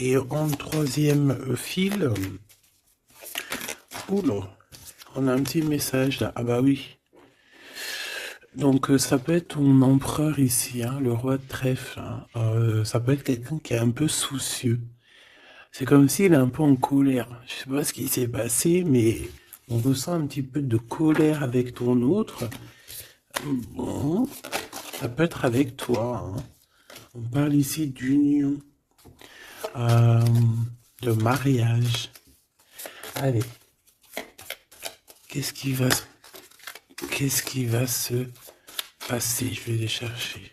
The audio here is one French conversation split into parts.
Et en troisième fil, oula, on a un petit message là. Ah bah oui. Donc ça peut être ton empereur ici, hein, le roi de trèfle, hein. Ça peut être quelqu'un qui est un peu soucieux. C'est comme s'il est un peu en colère. Je sais pas ce qui s'est passé, mais on ressent un petit peu de colère avec ton autre. Bon, ça peut être avec toi, hein. On parle ici d'union, euh, de mariage. Allez, qu'est-ce qui va, qu'est-ce qui va se passer? Je vais les chercher.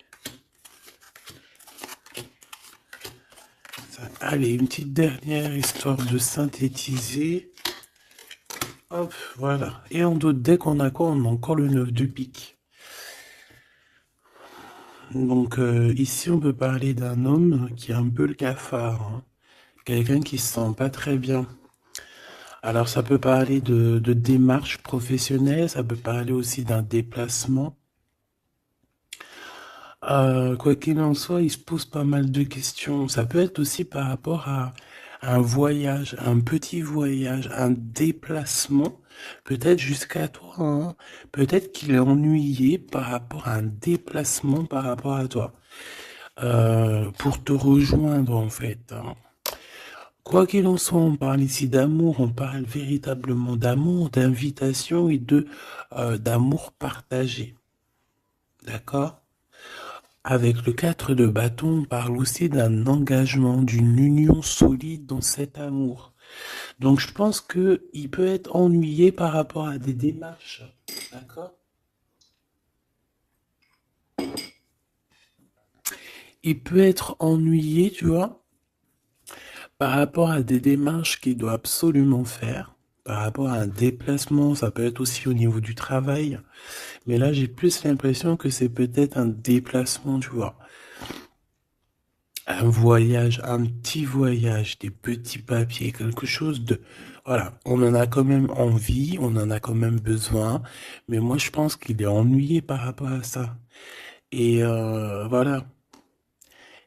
Allez, une petite dernière histoire de synthétiser. Hop, voilà. Et en d'autres decks, on a quoi? On a encore le 9 de pique. Donc ici, on peut parler d'un homme qui est un peu le cafard, hein. Quelqu'un qui se sent pas très bien. Alors ça peut parler de démarche professionnelle, ça peut parler aussi d'un déplacement. Quoi qu'il en soit, il se pose pas mal de questions. Ça peut être aussi par rapport à un voyage, un petit voyage, un déplacement, peut-être jusqu'à toi, hein. Peut-être qu'il est ennuyé par rapport à un déplacement par rapport à toi, pour te rejoindre en fait, hein. Quoi qu'il en soit, on parle ici d'amour, on parle véritablement d'amour, d'invitation et d'amour partagé. D'accord? Avec le 4 de bâton, on parle aussi d'un engagement, d'une union solide dans cet amour. Donc je pense que il peut être ennuyé par rapport à des démarches. D'accord? Il peut être ennuyé, tu vois, par rapport à des démarches qu'il doit absolument faire. Par rapport à un déplacement, ça peut être aussi au niveau du travail. Mais là, j'ai plus l'impression que c'est peut-être un déplacement, tu vois. Un voyage, un petit voyage, des petits papiers, quelque chose de... Voilà, on en a quand même envie, on en a quand même besoin, mais moi je pense qu'il est ennuyé par rapport à ça. Et voilà,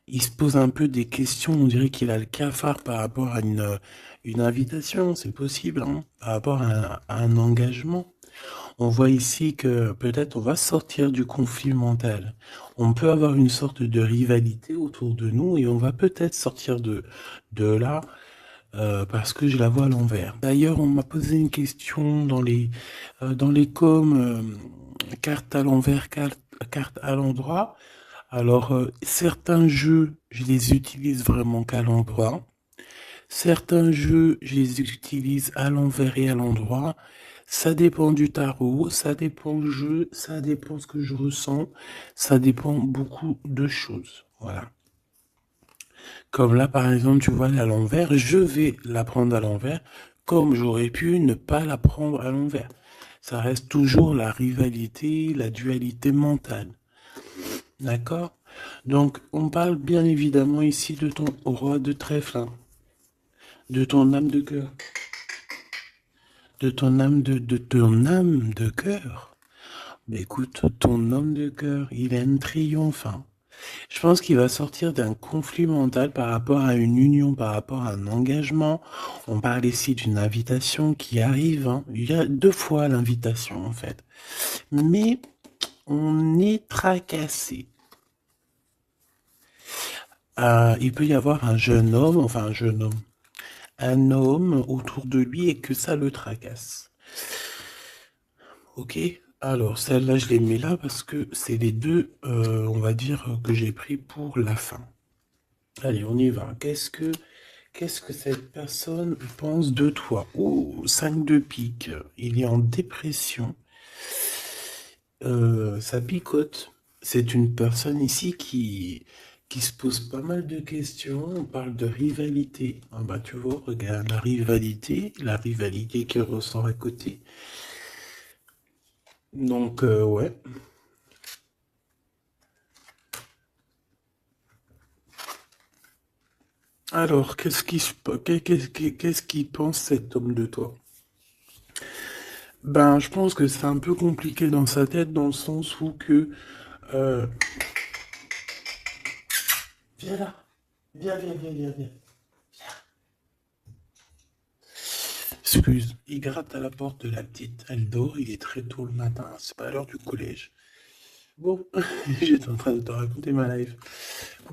il se pose un peu des questions, on dirait qu'il a le cafard par rapport à une invitation, c'est possible, hein, par rapport à un engagement. On voit ici que peut-être on va sortir du conflit mental. On peut avoir une sorte de rivalité autour de nous et on va peut-être sortir de là, parce que je la vois à l'envers. D'ailleurs, on m'a posé une question dans les coms, carte à l'envers, carte à l'endroit. Alors, certains jeux, je les utilise vraiment qu'à l'endroit. Certains jeux, je les utilise à l'envers et à l'endroit. Ça dépend du tarot, ça dépend du jeu, ça dépend ce que je ressens, ça dépend beaucoup de choses. Voilà. Comme là, par exemple, tu vois, à l'envers, je vais la prendre à l'envers, comme j'aurais pu ne pas la prendre à l'envers. Ça reste toujours la rivalité, la dualité mentale. D'accord? Donc, on parle bien évidemment ici de ton roi de trèfle, hein, de ton âme de cœur, de ton âme de cœur. Mais écoute, ton homme de cœur, il a un triomphe, hein. Je pense qu'il va sortir d'un conflit mental par rapport à une union, par rapport à un engagement. On parle ici d'une invitation qui arrive, hein. Il y a deux fois l'invitation, en fait. Mais on est tracassé. Il peut y avoir un jeune homme, enfin un homme autour de lui et que ça le tracasse. Ok? Alors, celle-là, je les mets là parce que c'est les deux, on va dire, que j'ai pris pour la fin. Allez, on y va. Qu'est-ce que cette personne pense de toi? Oh, 5 de pique. Il est en dépression. Ça picote. C'est une personne ici qui se pose pas mal de questions. On parle de rivalité. Ah bah, tu vois, regarde la rivalité qui ressort à côté. Donc, ouais. Alors, qu'est-ce qu'il pense cet homme de toi? Ben, je pense que c'est un peu compliqué dans sa tête, dans le sens où que... euh, Viens là. Viens. Excuse, il gratte à la porte de la petite. Elle dort, il est très tôt le matin, c'est pas l'heure du collège. Bon, j'étais en train de te raconter ma life.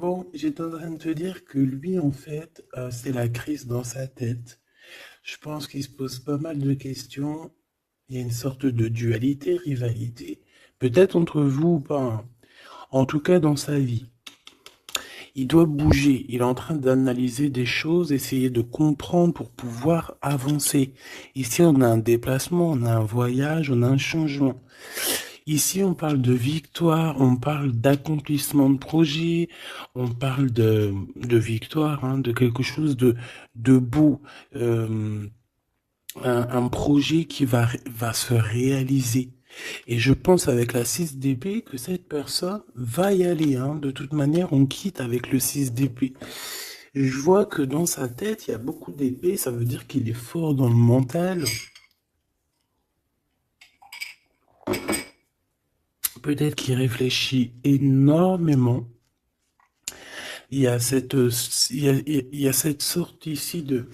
Bon, j'étais en train de te dire que lui, en fait, c'est la crise dans sa tête. Je pense qu'il se pose pas mal de questions. Il y a une sorte de dualité, rivalité. Peut-être entre vous ou pas, hein. En tout cas, dans sa vie. Il doit bouger. Il est en train d'analyser des choses, essayer de comprendre pour pouvoir avancer. Ici, on a un déplacement, on a un voyage, on a un changement. Ici, on parle de victoire, on parle d'accomplissement de projet, on parle de victoire, hein, de quelque chose de beau, euh, un projet qui va se réaliser. Et je pense avec la 6 d'épée que cette personne va y aller, hein. De toute manière, on quitte avec le 6 d'épée. Je vois que dans sa tête, il y a beaucoup d'épées, ça veut dire qu'il est fort dans le mental. Peut-être qu'il réfléchit énormément. Il y a il y a cette sorte ici de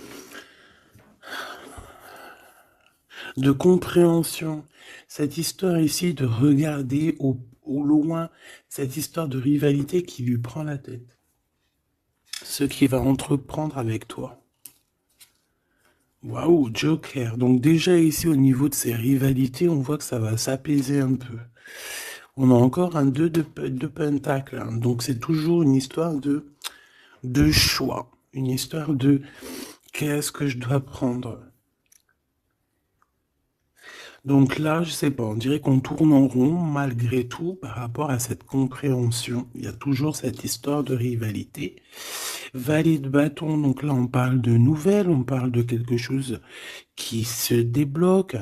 compréhension. Cette histoire ici de regarder au loin, cette histoire de rivalité qui lui prend la tête. Ce qu'il va entreprendre avec toi. Waouh, Joker. Donc déjà ici au niveau de ces rivalités, on voit que ça va s'apaiser un peu. On a encore un 2 de pentacle, hein. Donc c'est toujours une histoire de choix. Une histoire de qu'est-ce que je dois prendre. Donc là, je sais pas, on dirait qu'on tourne en rond malgré tout par rapport à cette compréhension. Il y a toujours cette histoire de rivalité. Valet de bâton, donc là on parle de nouvelles, on parle de quelque chose qui se débloque,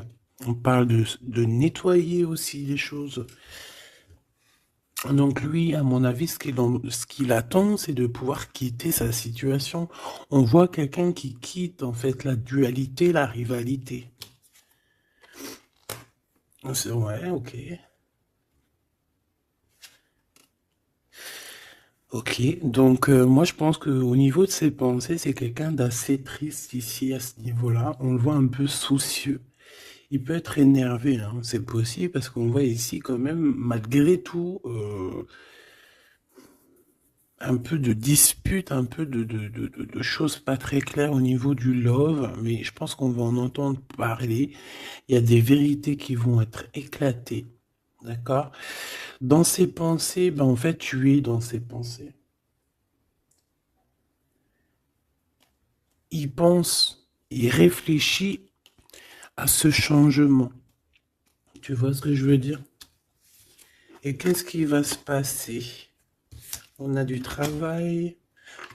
on parle de nettoyer aussi les choses. Donc lui, à mon avis, ce qu'il attend, c'est de pouvoir quitter sa situation. On voit quelqu'un qui quitte en fait la dualité, la rivalité. Ouais, ok. Ok, donc moi je pense qu'au niveau de ses pensées, c'est quelqu'un d'assez triste ici à ce niveau-là. On le voit un peu soucieux. Il peut être énervé, hein, c'est possible, parce qu'on voit ici quand même, malgré tout, un peu de dispute, un peu de choses pas très claires au niveau du love, mais je pense qu'on va en entendre parler. Il y a des vérités qui vont être éclatées, d'accord? Dans ses pensées, ben en fait, tu es dans ses pensées. Il pense, il réfléchit à ce changement. Tu vois ce que je veux dire? Et qu'est-ce qui va se passer? On a du travail.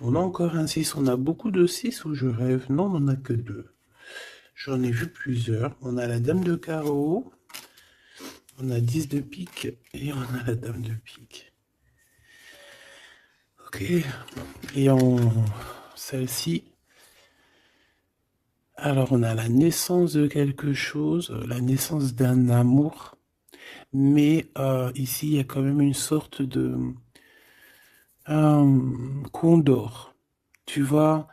On a encore un 6. On a beaucoup de 6 où je rêve. Non, on n'en a que 2. J'en ai vu plusieurs. On a la dame de carreau. On a 10 de pique. Et on a la dame de pique. Ok. Et en celle-ci. Alors, on a la naissance de quelque chose. La naissance d'un amour. Mais ici, il y a quand même une sorte de condor. Tu vois,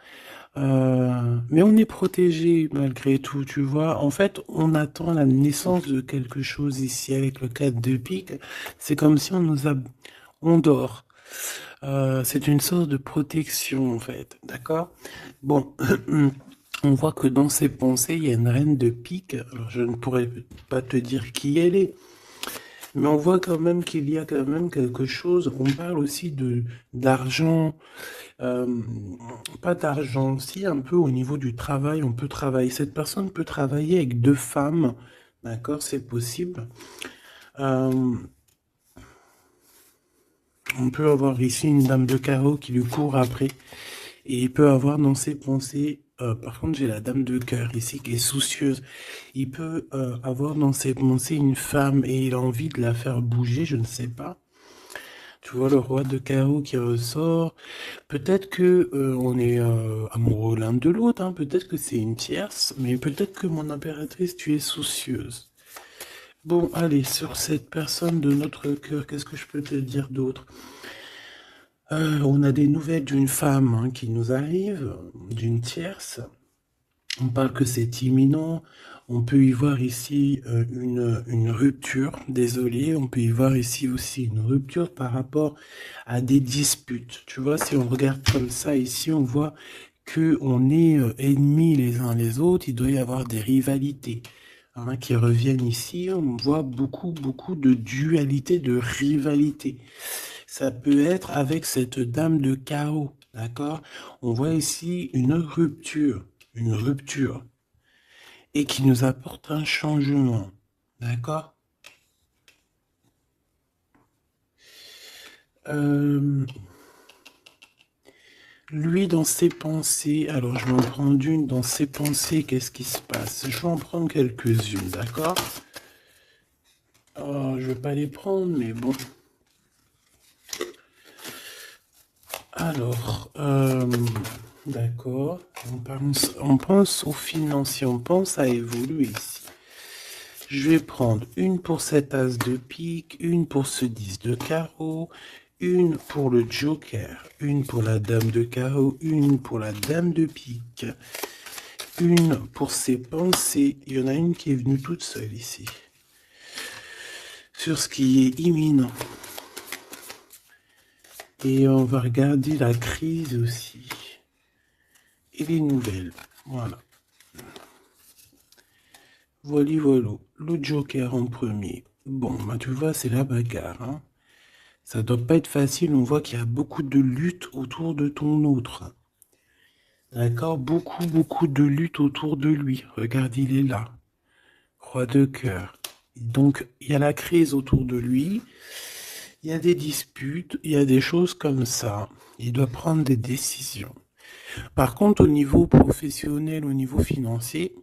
mais on est protégé malgré tout, tu vois. En fait, on attend la naissance de quelque chose ici avec le 4 de pique. C'est comme si on dort. C'est une sorte de protection, en fait. D'accord? Bon, on voit que dans ses pensées, il y a une reine de pique. Alors, je ne pourrais pas te dire qui elle est. Mais on voit quand même qu'il y a quand même quelque chose. On parle aussi d'argent, euh, pas d'argent, si un peu au niveau du travail, on peut travailler. Cette personne peut travailler avec 2 femmes, d'accord, c'est possible. Euh, on peut avoir ici une dame de carreau qui lui court après, et il peut avoir dans ses pensées. Par contre, j'ai la dame de cœur ici qui est soucieuse. Il peut avoir dans ses pensées une femme et il a envie de la faire bouger, je ne sais pas. Tu vois le roi de carreau qui ressort. Peut-être que on est amoureux l'un de l'autre, hein. Peut-être que c'est une tierce, mais peut-être que mon impératrice, tu es soucieuse. Bon, allez, sur cette personne de notre cœur, qu'est-ce que je peux te dire d'autre? On a des nouvelles d'une femme, hein, qui nous arrive, d'une tierce. On parle que c'est imminent. On peut y voir ici une rupture. Désolé, on peut y voir ici aussi une rupture par rapport à des disputes. Tu vois, si on regarde comme ça ici, on voit que on est ennemis les uns les autres. Il doit y avoir des rivalités hein, qui reviennent ici. On voit beaucoup de dualité, de rivalité. Ça peut être avec cette dame de carreau, d'accord? On voit ici une rupture, et qui nous apporte un changement, d'accord? Euh, Lui, dans ses pensées, alors je vais en prendre une, dans ses pensées, qu'est-ce qui se passe? Je vais en prendre quelques-unes, d'accord? Oh, je vais pas les prendre, mais bon. Alors, d'accord, on pense au financier, on pense à évoluer ici. Je vais prendre une pour cet as de pique, une pour ce 10 de carreau, une pour le joker, une pour la dame de carreau, une pour la dame de pique, une pour ses pensées. Il y en a une qui est venue toute seule ici. Sur ce qui est imminent. Et on va regarder la crise aussi. Et les nouvelles. Voilà. Voilà, voilà. Le joker en premier. Bon, bah tu vois, c'est la bagarre, hein. Ça doit pas être facile, on voit qu'il y a beaucoup de lutte autour de ton autre. D'accord? Beaucoup de lutte autour de lui. Regarde, il est là. Roi de cœur. Donc, il y a la crise autour de lui. Il y a des disputes. Il y a des choses comme ça. Il doit prendre des décisions. Par contre, au niveau professionnel, au niveau financier,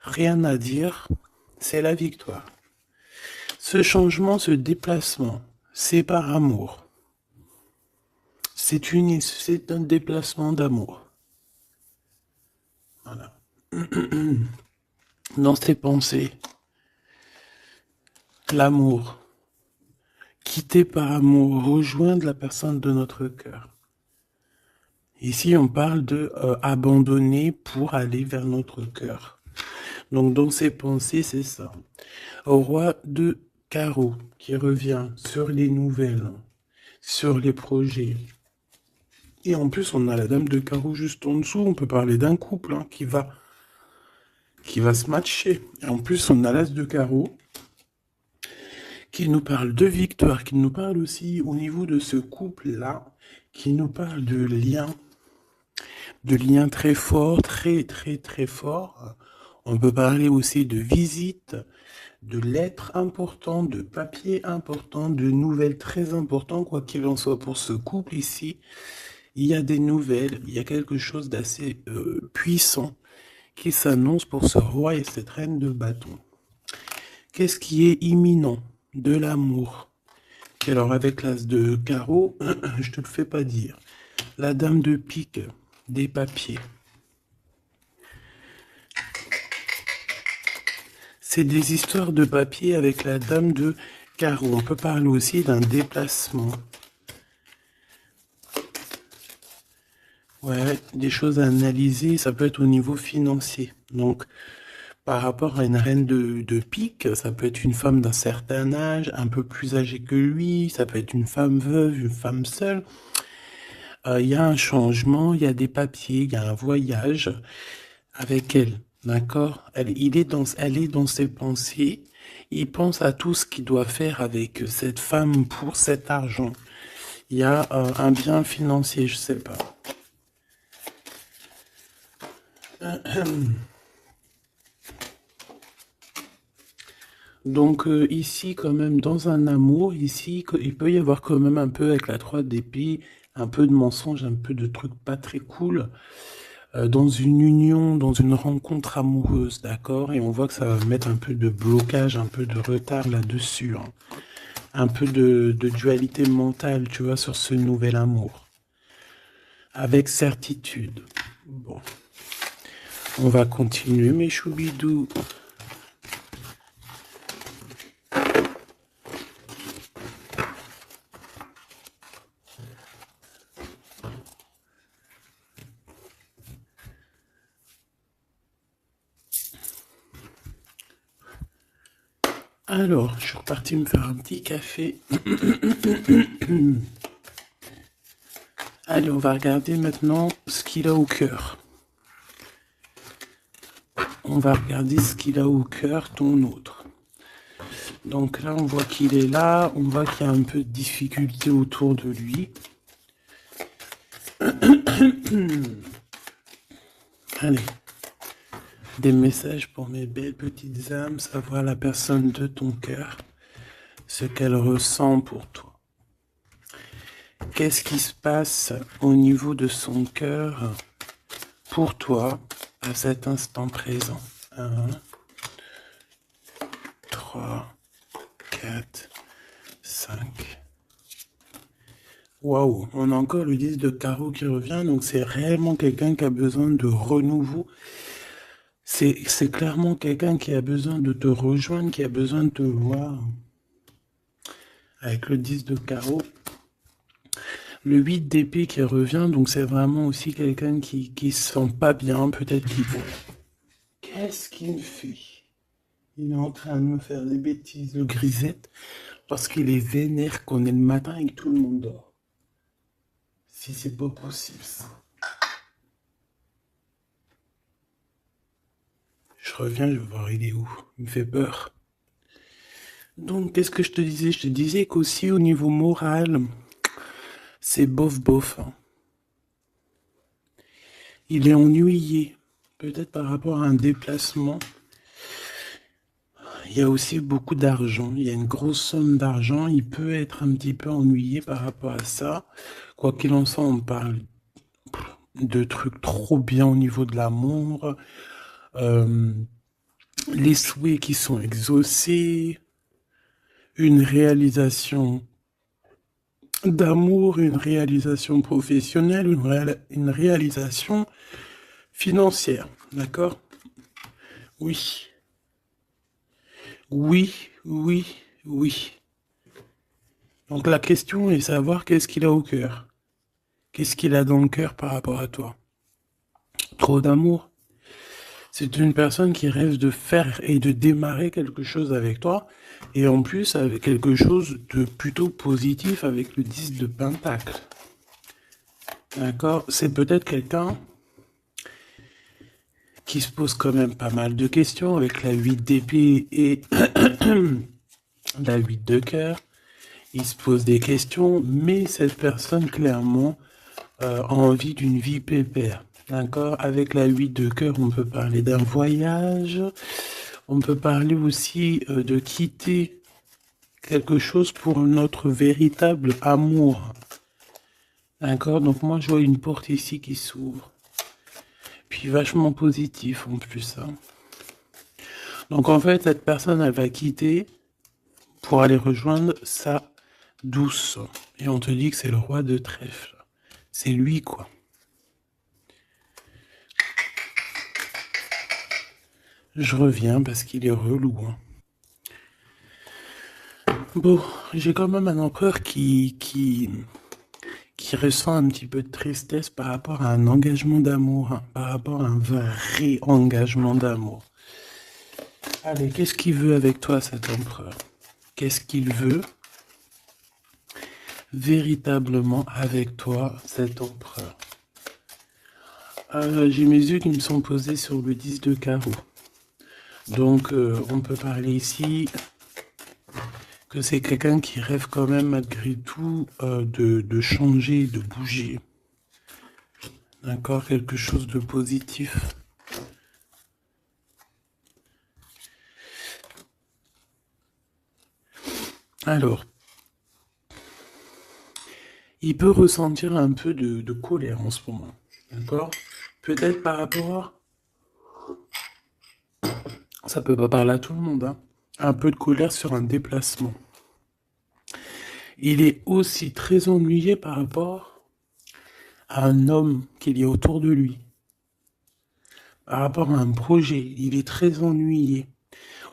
rien à dire. C'est la victoire. Ce changement, ce déplacement, c'est par amour. C'est un déplacement d'amour. Voilà. Dans ses pensées, l'amour. Quitter par amour, rejoindre la personne de notre cœur. Ici, on parle de abandonner pour aller vers notre cœur. Donc, dans ses pensées, c'est ça. Au roi de carreau qui revient sur les nouvelles, sur les projets. Et en plus, on a la dame de carreau juste en dessous. On peut parler d'un couple hein, qui va se matcher. Et en plus, on a l'as de carreau qui nous parle de victoire, qui nous parle aussi au niveau de ce couple-là, qui nous parle de liens très forts, très forts. On peut parler aussi de visite, de lettres importantes, de papiers importants, de nouvelles très importantes, quoi qu'il en soit pour ce couple ici. Il y a des nouvelles, il y a quelque chose d'assez puissant qui s'annonce pour ce roi et cette reine de bâton. Qu'est-ce qui est imminent? De l'amour. Alors avec l'as de carreau, je te le fais pas dire. La dame de pique, des papiers. C'est des histoires de papier avec la dame de carreau. On peut parler aussi d'un déplacement. Ouais, des choses à analyser, ça peut être au niveau financier. Donc, par rapport à une reine de pique, ça peut être une femme d'un certain âge, un peu plus âgée que lui, ça peut être une femme veuve, une femme seule. Il y a un changement, il y a des papiers, il y a un voyage avec elle, d'accord? Elle est dans ses pensées. Il pense à tout ce qu'il doit faire avec cette femme pour cet argent. Il y a un bien financier, je sais pas. Donc ici, quand même, dans un amour, ici, il peut y avoir quand même un peu avec la 3 d'épée, un peu de mensonge, un peu de trucs pas très cool, dans une union, dans une rencontre amoureuse, d'accord? Et on voit que ça va mettre un peu de blocage, un peu de retard là-dessus, hein. Un peu de dualité mentale, tu vois, sur ce nouvel amour. Avec certitude. Bon, on va continuer, mes choubidous. Alors, je suis reparti me faire un petit café. Allez, on va regarder maintenant ce qu'il a au cœur. On va regarder ce qu'il a au cœur, ton autre. Donc là, on voit qu'il est là. On voit qu'il y a un peu de difficulté autour de lui. Allez. Des messages pour mes belles petites âmes, savoir la personne de ton cœur, ce qu'elle ressent pour toi. Qu'est-ce qui se passe au niveau de son cœur pour toi à cet instant présent? 1, 3, 4, 5. Waouh, on a encore le 10 de carreau qui revient, donc c'est réellement quelqu'un qui a besoin de renouveau. C'est clairement quelqu'un qui a besoin de te rejoindre, qui a besoin de te voir. Avec le 10 de carreau. Le 8 d'épée qui revient, donc c'est vraiment aussi quelqu'un qui se sent pas bien, peut-être qu'il faut. Qu'est-ce qu'il me fait? Il est en train de me faire des bêtises, le grisette, parce qu'il est vénère qu'on est le matin et que tout le monde dort. Si c'est pas possible, ça. Je reviens, je vais voir il est où. Il me fait peur. Donc, qu'est-ce que je te disais? Je te disais qu'aussi au niveau moral, c'est bof, hein. Il est ennuyé, peut-être par rapport à un déplacement. Il y a aussi beaucoup d'argent, il y a une grosse somme d'argent, il peut être un petit peu ennuyé par rapport à ça. Quoi qu'il en soit, on parle de trucs trop bien au niveau de l'amour, les souhaits qui sont exaucés, une réalisation d'amour, une réalisation professionnelle, une réalisation financière, d'accord? Oui, oui. Donc la question est savoir qu'est-ce qu'il a au cœur. Qu'est-ce qu'il a dans le cœur par rapport à toi? Trop d'amour. C'est une personne qui rêve de faire et de démarrer quelque chose avec toi. Et en plus, avec quelque chose de plutôt positif avec le 10 de Pentacle. D'accord? C'est peut-être quelqu'un qui se pose quand même pas mal de questions avec la 8 d'épée et la 8 de cœur. Il se pose des questions, mais cette personne, clairement, a envie d'une vie pépère. D'accord? Avec la 8 de cœur, on peut parler d'un voyage. On peut parler aussi de quitter quelque chose pour notre véritable amour. D'accord? Donc moi, je vois une porte ici qui s'ouvre. Puis vachement positif en plus. Hein. Donc en fait, cette personne, elle va quitter pour aller rejoindre sa douce. Et on te dit que c'est le roi de trèfle. C'est lui, quoi. Je reviens parce qu'il est relou. Hein. Bon, j'ai quand même un empereur qui ressent un petit peu de tristesse par rapport à un engagement d'amour, hein, par rapport à un vrai engagement d'amour. Allez, qu'est-ce qu'il veut avec toi, cet empereur? Qu'est-ce qu'il veut véritablement avec toi, cet empereur? J'ai mes yeux qui me sont posés sur le 10 de carreau. Donc, on peut parler ici que c'est quelqu'un qui rêve quand même malgré tout de changer, de bouger. D'accord? Quelque chose de positif. Alors, il peut ressentir un peu de colère en ce moment. D'accord? Peut-être par rapport... Ça peut pas parler à tout le monde, hein. Un peu de colère sur un déplacement. Il est aussi très ennuyé par rapport à un homme qu'il y a autour de lui. Par rapport à un projet, il est très ennuyé.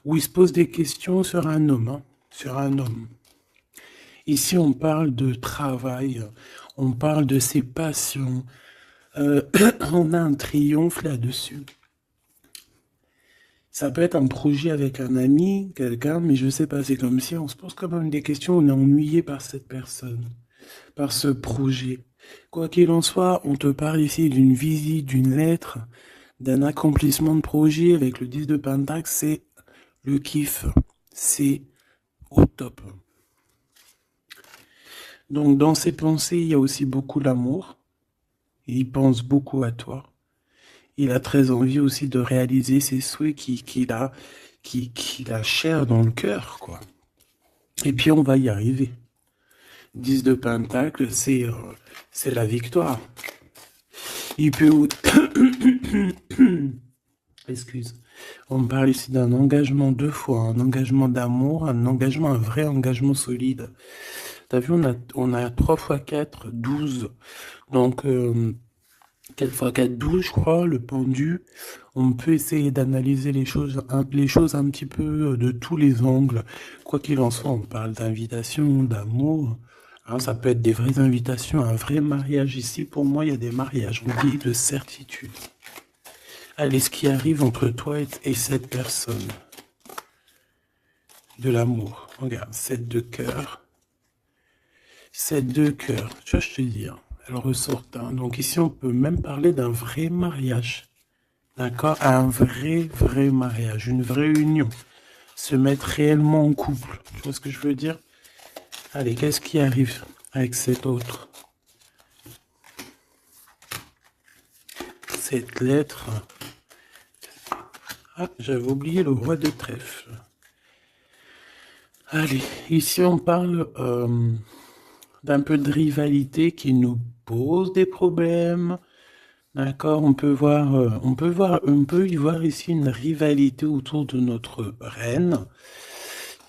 Ou il se pose des questions sur un homme, hein, sur un homme. Ici, on parle de travail, on parle de ses passions. On a un triomphe là-dessus. Ça peut être un projet avec un ami, quelqu'un, mais je sais pas, c'est comme si on se pose quand même des questions, on est ennuyé par cette personne, par ce projet. Quoi qu'il en soit, on te parle ici d'une visite, d'une lettre, d'un accomplissement de projet avec le 10 de Pentacle, c'est le kiff. C'est au top. Donc dans ses pensées, il y a aussi beaucoup d'amour. Il pense beaucoup à toi. Il a très envie aussi de réaliser ses souhaits qu'il a cher dans le cœur, quoi. Et puis on va y arriver. 10 de Pentacle, c'est la victoire. Il peut... Excuse. On me parle ici d'un engagement deux fois, un engagement d'amour, un engagement, un vrai engagement solide. T'as vu, on a 3 fois 4, 12. Donc, 4 fois 4, 12, je crois, le pendu. On peut essayer d'analyser les choses un petit peu de tous les angles. Quoi qu'il en soit, on parle d'invitation, d'amour. Hein, ça peut être des vraies invitations, un vrai mariage. Ici, pour moi, il y a des mariages. On dit de certitude. Allez, ce qui arrive entre toi et cette personne. De l'amour. Regarde, 7 de cœur. 7 de cœur. Tu vois, je te dis, hein, elle ressort. Hein. Donc ici, on peut même parler d'un vrai mariage. D'accord? Un vrai mariage. Une vraie union. Se mettre réellement en couple. Tu vois ce que je veux dire? Allez, qu'est-ce qui arrive avec cet autre? Cette lettre. Ah, j'avais oublié le roi de trèfle. Allez, ici on parle d'un peu de rivalité qui nous pose des problèmes. D'accord, on peut y voir ici une rivalité autour de notre reine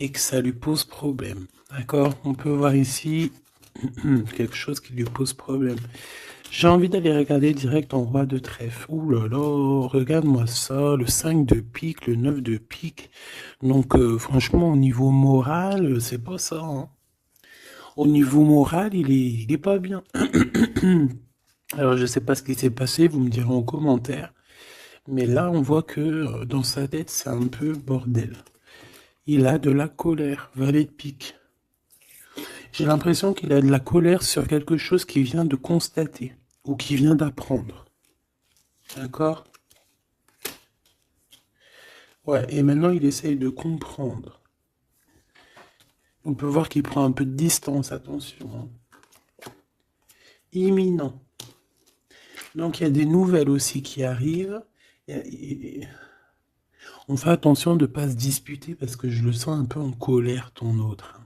et que ça lui pose problème. D'accord, on peut voir ici quelque chose qui lui pose problème. J'ai envie d'aller regarder direct en roi de trèfle. Ouh là là, regarde-moi ça, le 5 de pique, le 9 de pique. Donc franchement, au niveau moral, c'est pas ça. Hein. Au niveau moral, il est pas bien. Alors je sais pas ce qui s'est passé, vous me direz en commentaire. Mais là, on voit que dans sa tête, c'est un peu bordel. Il a de la colère, valet de pique. J'ai l'impression qu'il a de la colère sur quelque chose qu'il vient de constater ou qu'il vient d'apprendre. D'accord? Ouais, et maintenant il essaye de comprendre. On peut voir qu'il prend un peu de distance, attention. Hein. Imminent. Donc il y a des nouvelles aussi qui arrivent. On fait attention de ne pas se disputer parce que je le sens un peu en colère, ton autre.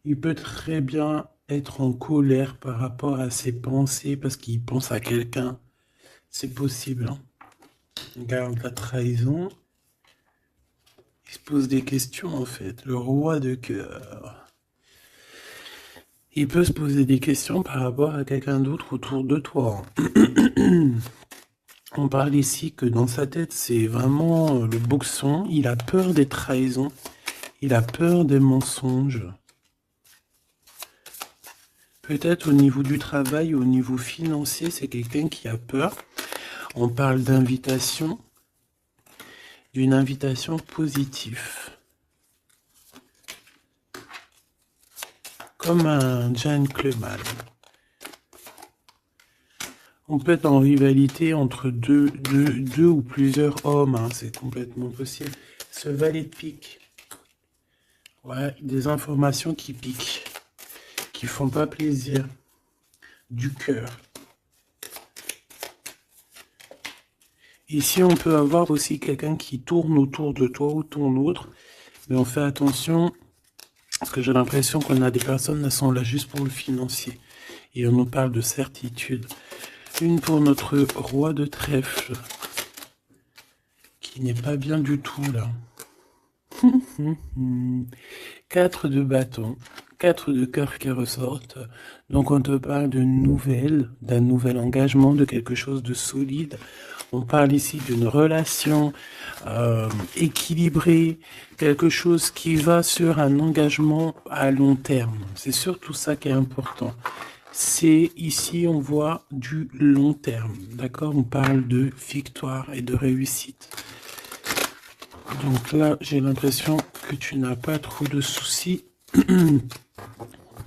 Il peut très bien être en colère par rapport à ses pensées parce qu'il pense à quelqu'un. C'est possible. Hein. Regarde la trahison. Il se pose des questions en fait. Le roi de cœur. Il peut se poser des questions par rapport à quelqu'un d'autre autour de toi. On parle ici que dans sa tête, c'est vraiment le boxon. Il a peur des trahisons. Il a peur des mensonges. Peut-être au niveau du travail, au niveau financier, c'est quelqu'un qui a peur. On parle d'invitation, d'une invitation positive. Comme un gentleman. On peut être en rivalité entre deux ou plusieurs hommes, hein, c'est complètement possible. Ce valet de pique. Ouais, des informations qui piquent, qui font pas plaisir. Du cœur. Ici, on peut avoir aussi quelqu'un qui tourne autour de toi ou ton autre, mais on fait attention, parce que j'ai l'impression qu'on a des personnes qui sont là juste pour le financier. Et on nous parle de certitude. Une pour notre roi de trèfle, qui n'est pas bien du tout, là. 4 de bâton, 4 de cœur qui ressortent. Donc on te parle de nouvelles, d'un nouvel engagement, de quelque chose de solide. On parle ici d'une relation équilibrée, quelque chose qui va sur un engagement à long terme. C'est surtout ça qui est important. C'est ici, on voit du long terme. D'accord? On parle de victoire et de réussite. Donc là, j'ai l'impression que tu n'as pas trop de soucis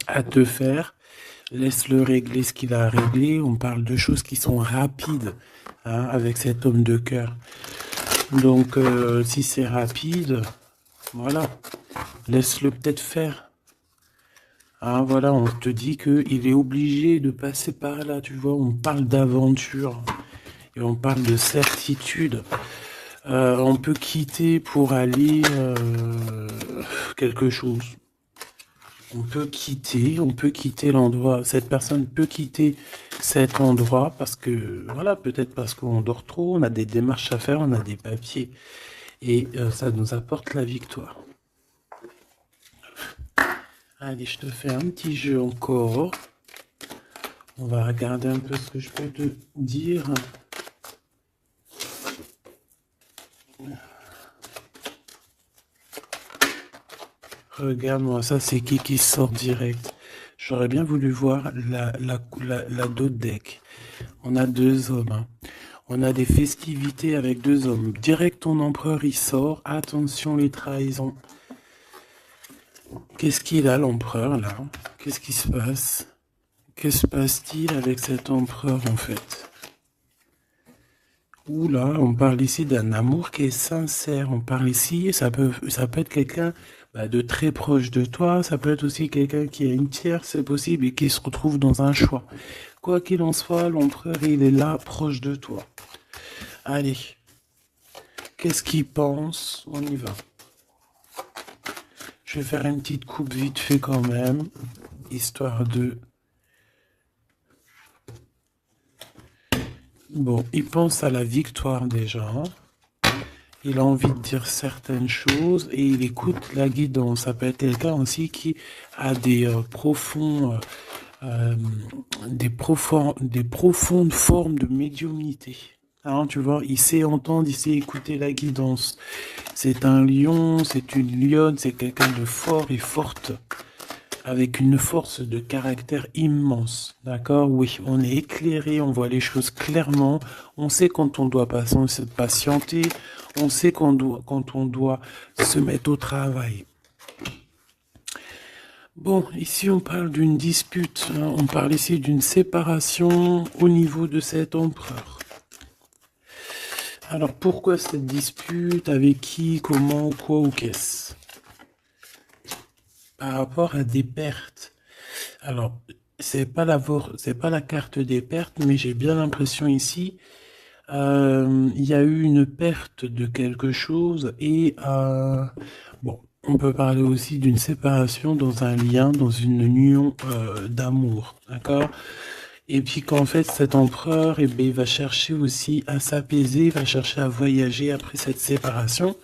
à te faire. Laisse-le régler ce qu'il a à régler. On parle de choses qui sont rapides, hein, avec cet homme de cœur. Donc, si c'est rapide, voilà, laisse-le peut-être faire. Hein, voilà, on te dit qu'il est obligé de passer par là, tu vois. On parle d'aventure et on parle de certitude. On peut quitter pour aller quelque chose. On peut quitter l'endroit. Cette personne peut quitter cet endroit parce que, voilà, peut-être parce qu'on dort trop, on a des démarches à faire, on a des papiers. Et ça nous apporte la victoire. Allez, je te fais un petit jeu encore. On va regarder un peu ce que je peux te dire. Regarde-moi, ça c'est qui sort direct. J'aurais bien voulu voir la d'autres deck. On a deux hommes. Hein. On a des festivités avec deux hommes. Direct, ton empereur, il sort. Attention, les trahisons. Qu'est-ce qu'il a, l'empereur, là? Qu'est-ce qui se passe? Que se passe-t-il avec cet empereur, en fait? Oula, on parle ici d'un amour qui est sincère. On parle ici, ça peut être quelqu'un de très proche de toi. Ça peut être aussi quelqu'un qui a une tierce, c'est possible, et qui se retrouve dans un choix. Quoi qu'il en soit, l'empereur, il est là, proche de toi. Allez. Qu'est-ce qu'il pense? On y va. Je vais faire une petite coupe vite fait quand même, histoire de... Bon, il pense à la victoire déjà. Il a envie de dire certaines choses et il écoute la guidance. Ça peut être quelqu'un aussi qui a des profondes formes de médiumnité. Hein, tu vois, il sait entendre, il sait écouter la guidance. C'est un lion, c'est une lionne, c'est quelqu'un de fort et forte, avec une force de caractère immense. D'accord? Oui, on est éclairé, on voit les choses clairement, on sait quand on doit patienter, on sait quand on doit se mettre au travail. Bon, ici on parle d'une dispute, hein, on parle ici d'une séparation au niveau de cet empereur. Alors pourquoi cette dispute? Avec qui? Comment? Quoi ou qu'est-ce? Par rapport à des pertes. Alors, c'est pas la carte des pertes, mais j'ai bien l'impression ici, il y a eu une perte de quelque chose et bon, on peut parler aussi d'une séparation dans un lien, dans une union d'amour, d'accord? Et puis qu'en fait, cet empereur, il va chercher aussi à s'apaiser, il va chercher à voyager après cette séparation.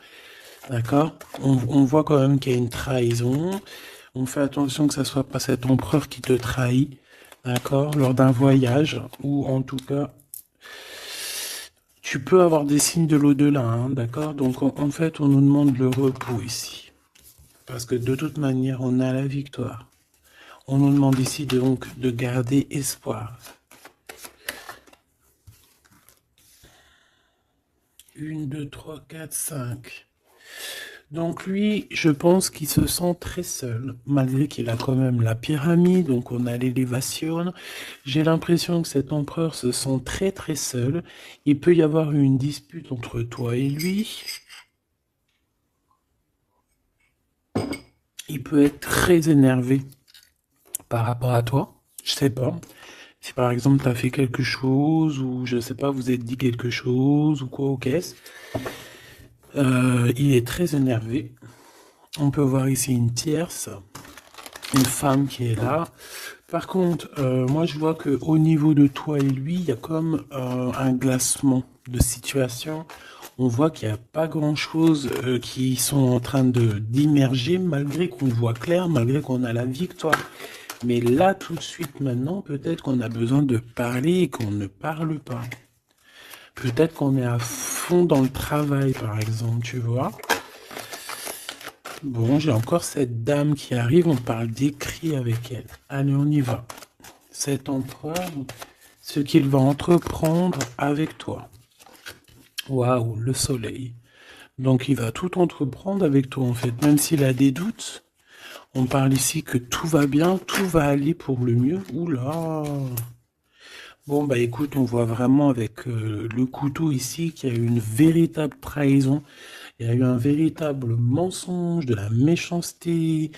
D'accord? On voit quand même qu'il y a une trahison. On fait attention que ça soit pas cet empereur qui te trahit. D'accord? Lors d'un voyage, ou en tout cas, tu peux avoir des signes de l'au-delà. Hein, d'accord? Donc en fait, on nous demande le repos ici. Parce que de toute manière, on a la victoire. On nous demande ici donc de garder espoir. 1, 2, 3, 4, 5. Donc lui, je pense qu'il se sent très seul, malgré qu'il a quand même la pyramide, donc on a l'élévation. J'ai l'impression que cet empereur se sent très très seul. Il peut y avoir une dispute entre toi et lui. Il peut être très énervé par rapport à toi, je sais pas. Si par exemple tu as fait quelque chose, ou je sais pas, vous êtes dit quelque chose, ou quoi, ou qu'est-ce. Il est très énervé. On peut voir ici une tierce, une femme qui est là. Par contre, moi je vois que au niveau de toi et lui, il y a comme un glacement de situation. On voit qu'il n'y a pas grand-chose qui sont en train d'immerger, malgré qu'on voit clair, malgré qu'on a la victoire. Mais là, tout de suite, maintenant, peut-être qu'on a besoin de parler et qu'on ne parle pas. Peut-être qu'on est à fond dans le travail, par exemple, tu vois. Bon, j'ai encore cette dame qui arrive, on parle d'écrit avec elle. Allez, on y va. Cet empereur, ce qu'il va entreprendre avec toi. Waouh, le soleil. Donc il va tout entreprendre avec toi en fait, même s'il a des doutes. On parle ici que tout va bien, tout va aller pour le mieux. Oula! Bon, bah écoute, on voit vraiment avec le couteau ici qu'il y a eu une véritable trahison, il y a eu un véritable mensonge, de la méchanceté.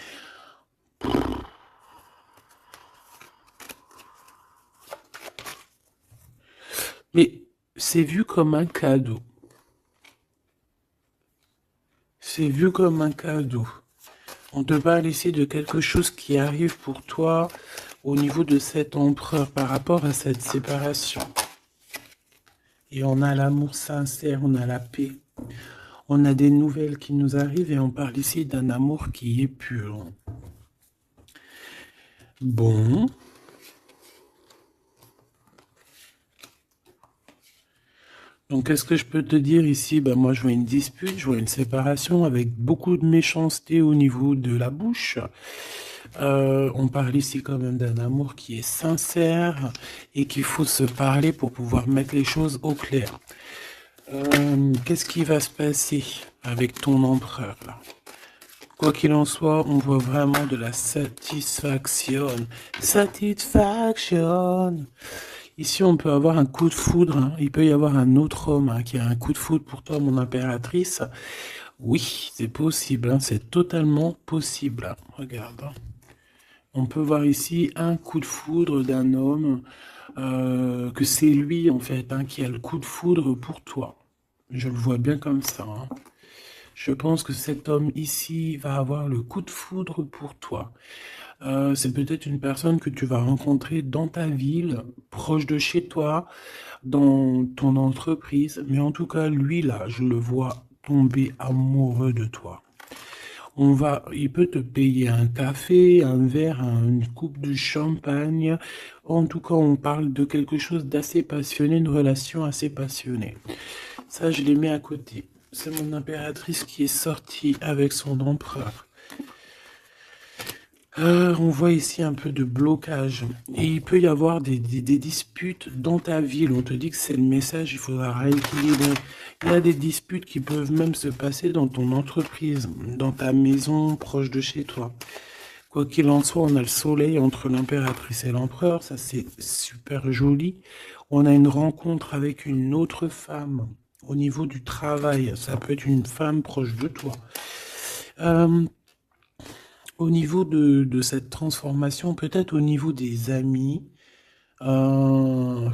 Mais c'est vu comme un cadeau. C'est vu comme un cadeau. On te parle ici de quelque chose qui arrive pour toi au niveau de cet empereur par rapport à cette séparation. Et on a l'amour sincère, on a la paix. On a des nouvelles qui nous arrivent et on parle ici d'un amour qui est pur. Bon. Donc, qu'est-ce que je peux te dire ici? Ben, moi, je vois une dispute, je vois une séparation avec beaucoup de méchanceté au niveau de la bouche. On parle ici quand même d'un amour qui est sincère et qu'il faut se parler pour pouvoir mettre les choses au clair. Qu'est-ce qui va se passer avec ton empereur là? Quoi qu'il en soit, on voit vraiment de la satisfaction. Satisfaction. Ici, on peut avoir un coup de foudre, hein. Il peut y avoir un autre homme hein, qui a un coup de foudre pour toi, mon impératrice. Oui, c'est possible, hein, c'est totalement possible. Regarde. Hein. On peut voir ici un coup de foudre d'un homme, que c'est lui, en fait, hein, qui a le coup de foudre pour toi. Je le vois bien comme ça. Hein. Je pense que cet homme ici va avoir le coup de foudre pour toi. C'est peut-être une personne que tu vas rencontrer dans ta ville, proche de chez toi, dans ton entreprise. Mais en tout cas, lui là, je le vois tomber amoureux de toi. Il peut te payer un café, un verre, une coupe de champagne. En tout cas, on parle de quelque chose d'assez passionné, une relation assez passionnée. Ça, je les mets à côté. C'est mon impératrice qui est sortie avec son empereur. On voit ici un peu de blocage. Et il peut y avoir des disputes dans ta ville. On te dit que c'est le message, il faudra rééquilibrer. Il y a des disputes qui peuvent même se passer dans ton entreprise, dans ta maison, proche de chez toi. Quoi qu'il en soit, on a le soleil entre l'impératrice et l'empereur. Ça, c'est super joli. On a une rencontre avec une autre femme au niveau du travail. Ça peut être une femme proche de toi. Au niveau de cette transformation, peut-être au niveau des amis, euh,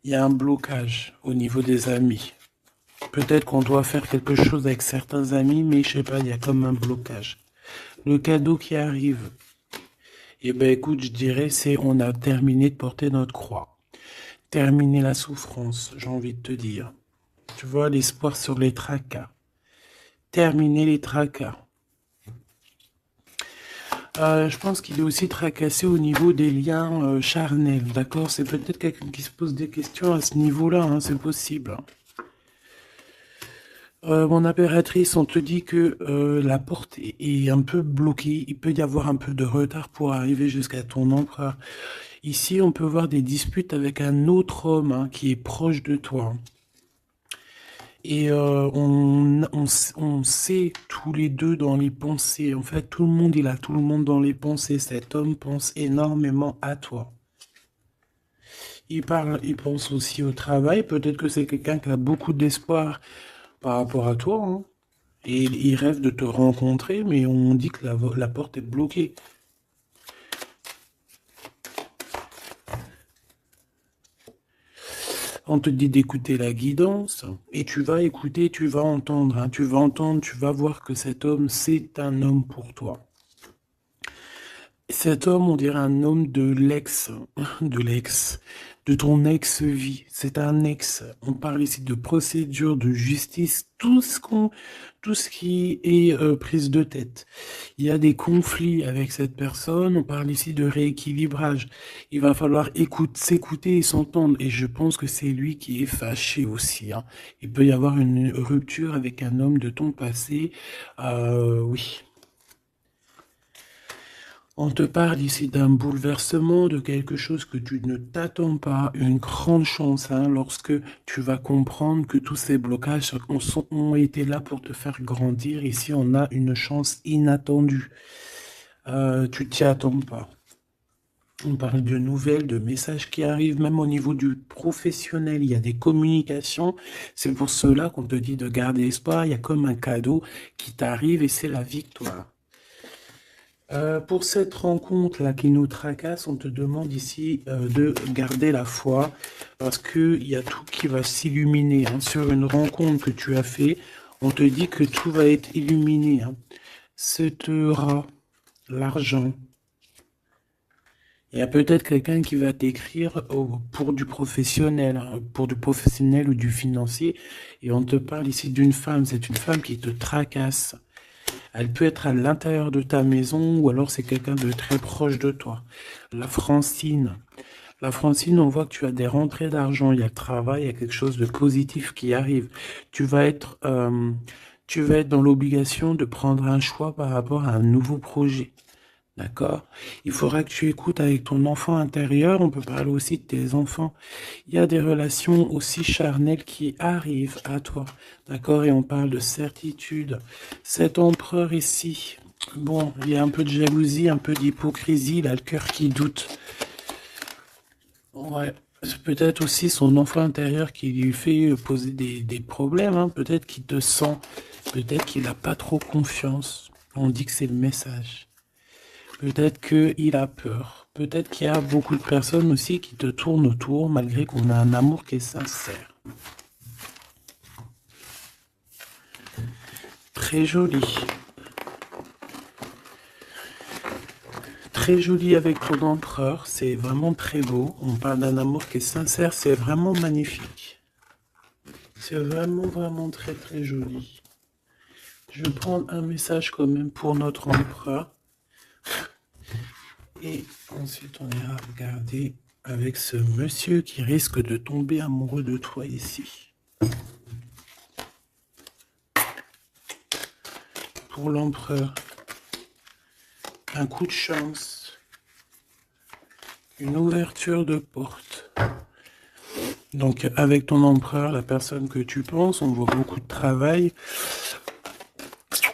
il y a un blocage au niveau des amis. Peut-être qu'on doit faire quelque chose avec certains amis, mais je sais pas, il y a comme un blocage. Le cadeau qui arrive, eh ben écoute, je dirais, c'est on a terminé de porter notre croix. Terminer la souffrance, j'ai envie de te dire. Tu vois, l'espoir sur les tracas. Terminer les tracas. Je pense qu'il est aussi tracassé au niveau des liens charnels, d'accord? C'est peut-être quelqu'un qui se pose des questions à ce niveau-là, hein, c'est possible. Mon impératrice, on te dit que la porte est un peu bloquée, il peut y avoir un peu de retard pour arriver jusqu'à ton empereur. Ici, on peut voir des disputes avec un autre homme hein, qui est proche de toi. Et on sait tous les deux dans les pensées. En fait, tout le monde, il a tout le monde dans les pensées. Cet homme pense énormément à toi. Il pense aussi au travail. Peut-être que c'est quelqu'un qui a beaucoup d'espoir par rapport à toi. Hein. Et il rêve de te rencontrer, mais on dit que la porte est bloquée. On te dit d'écouter la guidance, et tu vas écouter, tu vas entendre, hein, tu vas entendre, tu vas voir que cet homme, c'est un homme pour toi. Cet homme, on dirait un homme de ton ex-vie. C'est un ex. On parle ici de procédure, de justice, tout ce qui est prise de tête. Il y a des conflits avec cette personne. On parle ici de rééquilibrage. Il va falloir s'écouter et s'entendre. Et je pense que c'est lui qui est fâché aussi. Hein. Il peut y avoir une rupture avec un homme de ton passé. Oui. On te parle ici d'un bouleversement, de quelque chose que tu ne t'attends pas, une grande chance, hein, lorsque tu vas comprendre que tous ces blocages ont été là pour te faire grandir. Ici, on a une chance inattendue. Tu t'y attends pas. On parle de nouvelles, de messages qui arrivent, même au niveau du professionnel. Il y a des communications. C'est pour cela qu'on te dit de garder espoir. Il y a comme un cadeau qui t'arrive et c'est la victoire. Pour cette rencontre-là qui nous tracasse, on te demande ici de garder la foi parce qu'il y a tout qui va s'illuminer, hein. Sur une rencontre que tu as fait, on te dit que tout va être illuminé, hein. Cet rat, l'argent. Il y a peut-être quelqu'un qui va t'écrire pour du professionnel, hein, pour du professionnel ou du financier. Et on te parle ici d'une femme. C'est une femme qui te tracasse. Elle peut être à l'intérieur de ta maison ou alors c'est quelqu'un de très proche de toi. La Francine. La Francine, on voit que tu as des rentrées d'argent, il y a le travail, il y a quelque chose de positif qui arrive. Tu vas être, tu vas être dans l'obligation de prendre un choix par rapport à un nouveau projet. D'accord? Il faudra que tu écoutes avec ton enfant intérieur. On peut parler aussi de tes enfants. Il y a des relations aussi charnelles qui arrivent à toi. D'accord? Et on parle de certitude. Cet empereur ici, bon, il y a un peu de jalousie, un peu d'hypocrisie. Il a le cœur qui doute. Ouais. C'est peut-être aussi son enfant intérieur qui lui fait poser des problèmes, hein. Peut-être qu'il te sent. Peut-être qu'il n'a pas trop confiance. On dit que c'est le message. Peut-être qu'il a peur. Peut-être qu'il y a beaucoup de personnes aussi qui te tournent autour malgré qu'on a un amour qui est sincère. Très joli. Très joli avec ton empereur. C'est vraiment très beau. On parle d'un amour qui est sincère. C'est vraiment magnifique. C'est vraiment, vraiment très, très joli. Je vais prendre un message quand même pour notre empereur. Et ensuite, on ira regarder avec ce monsieur qui risque de tomber amoureux de toi ici. Pour l'empereur, un coup de chance, une ouverture de porte. Donc, avec ton empereur, la personne que tu penses, on voit beaucoup de travail.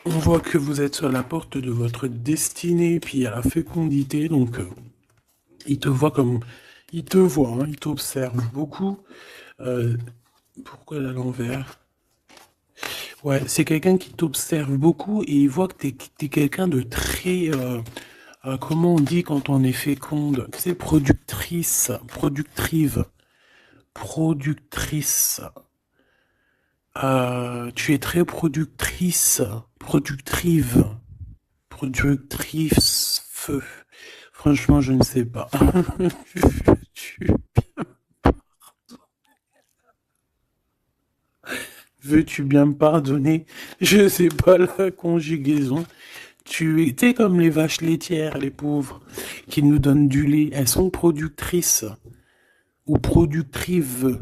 On voit que vous êtes sur la porte de votre destinée, puis il y a la fécondité, donc il te voit comme... Il te voit, hein, il t'observe beaucoup. Pourquoi à l'envers? Ouais, c'est quelqu'un qui t'observe beaucoup et il voit que t'es quelqu'un de très... comment on dit quand on est féconde? C'est productrice, productive, productrice. Tu es très productrice, productive, productrice, feu. Franchement, je ne sais pas. Veux-tu bien me pardonner? Je sais pas la conjugaison. Tu étais comme les vaches laitières, les pauvres, qui nous donnent du lait. Elles sont productrices ou productives.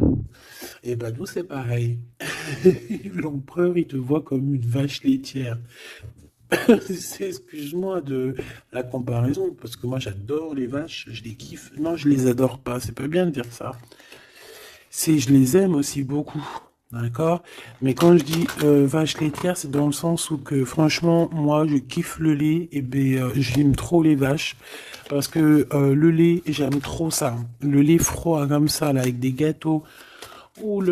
Et ben nous, c'est pareil. L'empereur, il te voit comme une vache laitière. Excuse-moi de la comparaison, parce que moi j'adore les vaches, je les kiffe. Non, je les adore pas, c'est pas bien de dire ça. Je les aime aussi beaucoup, d'accord? Mais quand je dis vache laitière, c'est dans le sens où que franchement, moi je kiffe le lait, et ben j'aime trop les vaches, parce que le lait, j'aime trop ça. Le lait froid comme ça, là, avec des gâteaux. Oh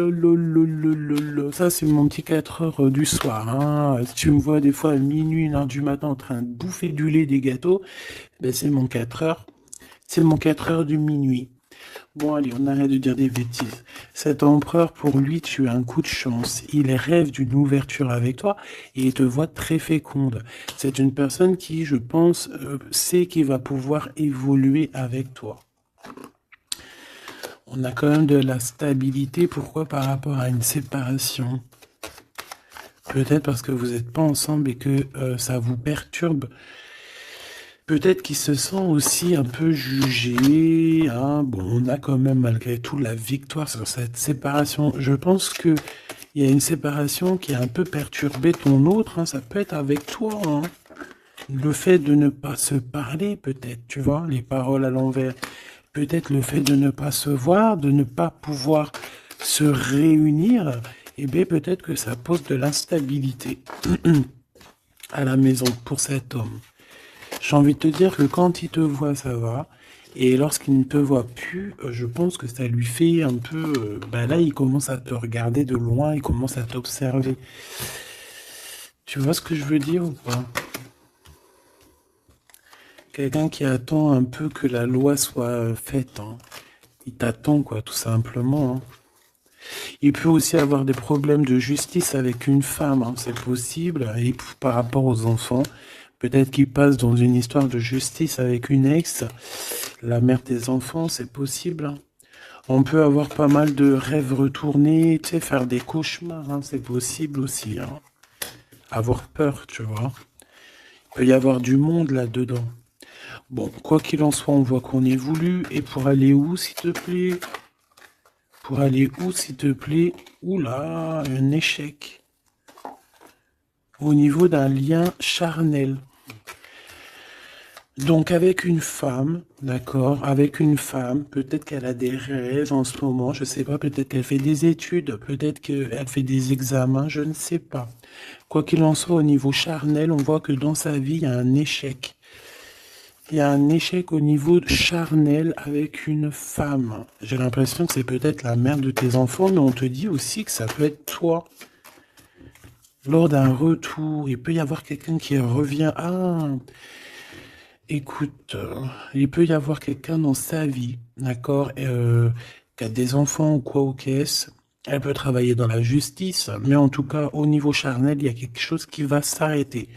ça c'est mon petit 4 heures du soir, hein. Si tu me vois des fois à minuit, 1 heure du matin en train de bouffer du lait, des gâteaux, ben c'est mon 4 heures. C'est mon 4 heures du minuit. Bon allez, on arrête de dire des bêtises. Cet empereur, pour lui, tu as un coup de chance. Il rêve d'une ouverture avec toi et il te voit très féconde. C'est une personne qui, je pense, sait qu'il va pouvoir évoluer avec toi. On a quand même de la stabilité. Pourquoi? Par rapport à une séparation. Peut-être parce que vous n'êtes pas ensemble et que ça vous perturbe. Peut-être qu'il se sent aussi un peu jugé, hein. Bon, on a quand même malgré tout la victoire sur cette séparation. Je pense que il y a une séparation qui a un peu perturbé ton autre, hein. Ça peut être avec toi, hein. le fait de ne pas se parler, peut-être, tu vois, les paroles à l'envers. Peut-être le fait de ne pas se voir, de ne pas pouvoir se réunir, eh bien, peut-être que ça pose de l'instabilité à la maison pour cet homme. J'ai envie de te dire que quand il te voit, ça va. Et lorsqu'il ne te voit plus, je pense que ça lui fait un peu... bah là, il commence à te regarder de loin, il commence à t'observer. Tu vois ce que je veux dire ou pas? Quelqu'un qui attend un peu que la loi soit faite, hein. Il t'attend, quoi, tout simplement, hein. Il peut aussi avoir des problèmes de justice avec une femme, hein, c'est possible. Et par rapport aux enfants, peut-être qu'il passe dans une histoire de justice avec une ex, la mère des enfants, c'est possible, hein. On peut avoir pas mal de rêves retournés, tu sais, faire des cauchemars, hein, c'est possible aussi, hein. Avoir peur, tu vois. Il peut y avoir du monde là-dedans. Bon, quoi qu'il en soit, on voit qu'on évolue. Et pour aller où, s'il te plaît? Pour aller où, s'il te plaît? Oula, un échec. Au niveau d'un lien charnel. Donc avec une femme, d'accord, avec une femme, peut-être qu'elle a des rêves en ce moment, je sais pas, peut-être qu'elle fait des études, peut-être qu'elle fait des examens, je ne sais pas. Quoi qu'il en soit, au niveau charnel, on voit que dans sa vie, il y a un échec. Il y a un échec au niveau charnel avec une femme. J'ai l'impression que c'est peut-être la mère de tes enfants, mais on te dit aussi que ça peut être toi. Lors d'un retour, il peut y avoir quelqu'un qui revient. Ah, écoute, il peut y avoir quelqu'un dans sa vie, d'accord, qui a des enfants ou quoi ou qu'est-ce. Elle peut travailler dans la justice, mais en tout cas, au niveau charnel, il y a quelque chose qui va s'arrêter.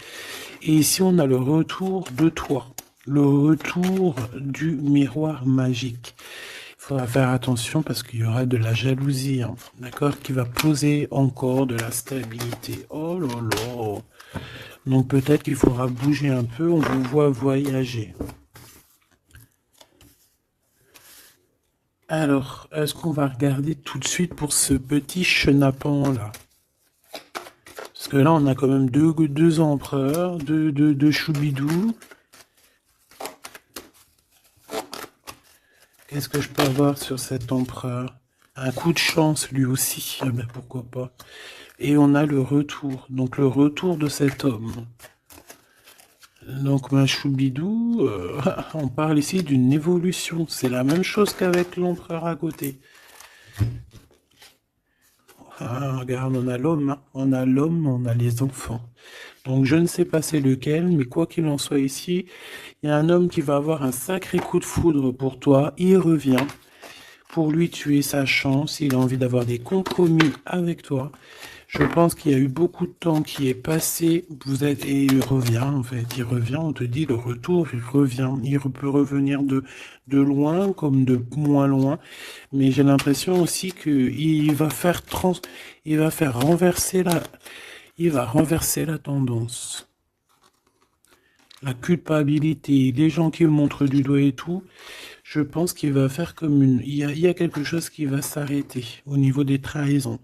Et ici, on a le retour de toi, le retour du miroir magique. Il faudra faire attention parce qu'il y aura de la jalousie, hein, d'accord, qui va poser encore de la stabilité. Oh là là. Donc peut-être qu'il faudra bouger un peu, on vous voit voyager. Alors, est-ce qu'on va regarder tout de suite pour ce petit chenapan là? Parce que là, on a quand même deux empereurs, deux choubidous. Qu'est-ce que je peux avoir sur cet empereur? Un coup de chance lui aussi, ah ben pourquoi pas. Et on a le retour, donc le retour de cet homme. Donc ma choubidou, on parle ici d'une évolution. C'est la même chose qu'avec l'empereur à côté. Ah, regarde, on a l'homme, hein. On a l'homme, on a les enfants. Donc je ne sais pas c'est lequel, mais quoi qu'il en soit ici, il y a un homme qui va avoir un sacré coup de foudre pour toi. Il revient. Pour lui, tu es sa chance. Il a envie d'avoir des compromis avec toi. Je pense qu'il y a eu beaucoup de temps qui est passé. Et il revient, en fait. Il revient, on te dit le retour, il revient. Il peut revenir de loin comme de moins loin. Mais j'ai l'impression aussi qu'il va faire il va faire renverser il va renverser la tendance. La culpabilité, les gens qui le montrent du doigt et tout, je pense qu'il va faire comme il y a quelque chose qui va s'arrêter au niveau des trahisons.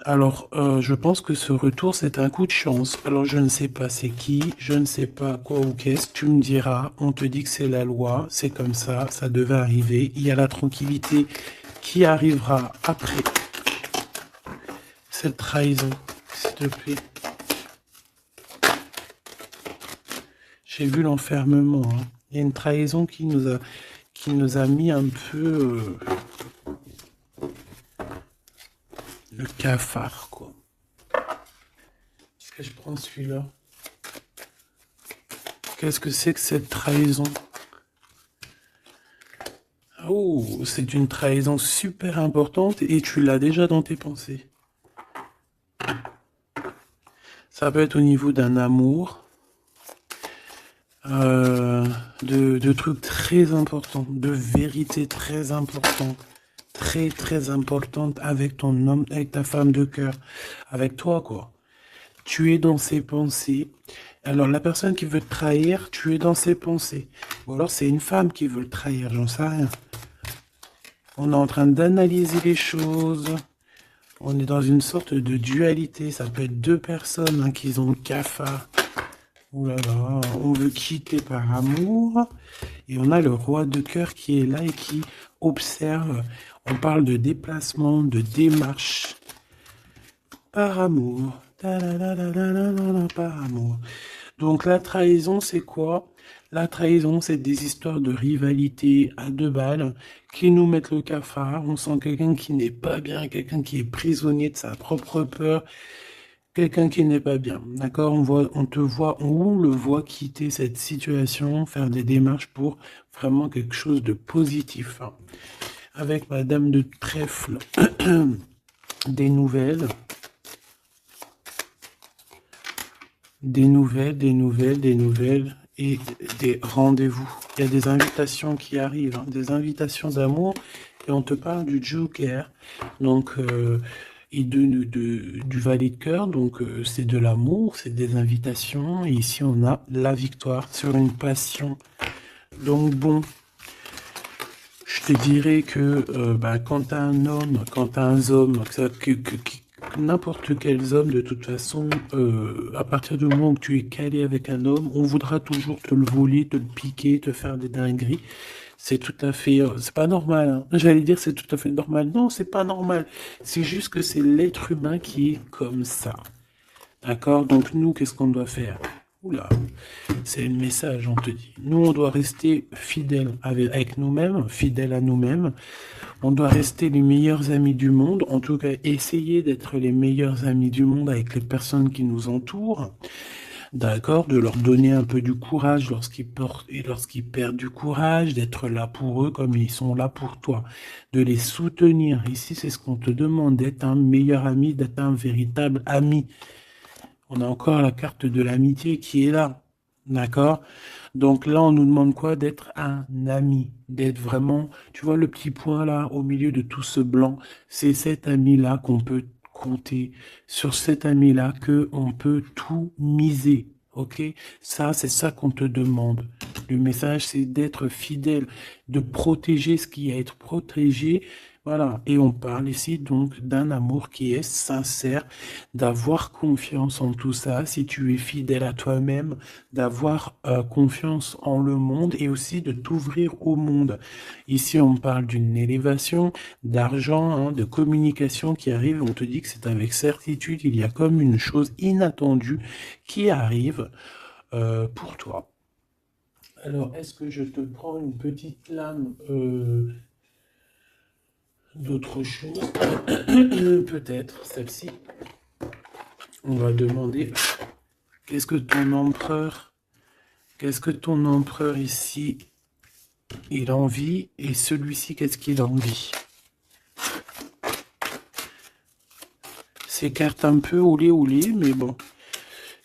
Alors, je pense que ce retour, c'est un coup de chance. Alors, je ne sais pas c'est qui, je ne sais pas quoi ou qu'est-ce. Tu me diras, on te dit que c'est la loi, c'est comme ça devait arriver. Il y a la tranquillité qui arrivera après cette trahison, s'il te plaît. J'ai vu l'enfermement, hein. Il y a une trahison qui nous a mis un peu le cafard, quoi. Est-ce que je prends celui-là? Qu'est-ce que c'est que cette trahison? Oh, c'est une trahison super importante et tu l'as déjà dans tes pensées. Ça peut être au niveau d'un amour, de trucs très importants, de vérités très importantes, très importantes avec ton homme, avec ta femme de cœur, avec toi, quoi. Tu es dans ses pensées. Alors, la personne qui veut te trahir, tu es dans ses pensées. Ou alors, c'est une femme qui veut le trahir, j'en sais rien. On est en train d'analyser les choses. On est dans une sorte de dualité. Ça peut être deux personnes, hein, qui ont le cafard. Oh là là, on veut quitter par amour. Et on a le roi de cœur qui est là et qui observe. On parle de déplacement, de démarche. Par amour. Ta-la-la-la-la-la-la, par amour. Donc la trahison, c'est quoi? La trahison, c'est des histoires de rivalité à deux balles qui nous mettent le cafard. On sent quelqu'un qui n'est pas bien, quelqu'un qui est prisonnier de sa propre peur, quelqu'un qui n'est pas bien. D'accord? On le voit quitter cette situation, faire des démarches pour vraiment quelque chose de positif, hein. Avec Madame de Trèfle, des nouvelles. Des nouvelles, des nouvelles, des nouvelles et des rendez-vous. Il y a des invitations qui arrivent, hein, des invitations d'amour. Et on te parle du Joker, donc et du valet de cœur. Donc c'est de l'amour, c'est des invitations. Et ici on a la victoire sur une passion. Donc bon, je te dirais que quand t'as un homme, quand t'as un homme, n'importe quel homme, de toute façon, à partir du moment où tu es calé avec un homme, on voudra toujours te le voler, te le piquer, te faire des dingueries. C'est tout à fait, c'est pas normal, hein. J'allais dire c'est tout à fait normal. Non, c'est pas normal. C'est juste que c'est l'être humain qui est comme ça. D'accord? Donc nous, qu'est-ce qu'on doit faire? Oula, c'est le message, on te dit. Nous, on doit rester fidèles avec nous-mêmes, fidèles à nous-mêmes. On doit rester les meilleurs amis du monde, en tout cas essayer d'être les meilleurs amis du monde avec les personnes qui nous entourent. D'accord? De leur donner un peu du courage lorsqu'ils perdent du courage, d'être là pour eux comme ils sont là pour toi. De les soutenir. Ici, c'est ce qu'on te demande, d'être un meilleur ami, d'être un véritable ami. On a encore la carte de l'amitié qui est là. D'accord? Donc là, on nous demande quoi? D'être un ami. D'être vraiment, tu vois, le petit point là, au milieu de tout ce blanc, c'est cet ami-là qu'on peut compter. Sur cet ami-là que on peut tout miser. Ok? Ça, c'est ça qu'on te demande. Le message, c'est d'être fidèle, de protéger ce qui est à être protégé. Voilà. Et on parle ici donc d'un amour qui est sincère, d'avoir confiance en tout ça, si tu es fidèle à toi-même, d'avoir confiance en le monde et aussi de t'ouvrir au monde. Ici, on parle d'une élévation, d'argent, hein, de communication qui arrive. On te dit que c'est avec certitude, il y a comme une chose inattendue qui arrive pour toi. Alors, est-ce que je te prends une petite lame d'autre chose? Peut-être celle-ci. On va demander qu'est-ce que ton empereur ici, il a envie, et celui-ci, qu'est-ce qu'il a envie? Ces cartes un peu oulé, mais bon.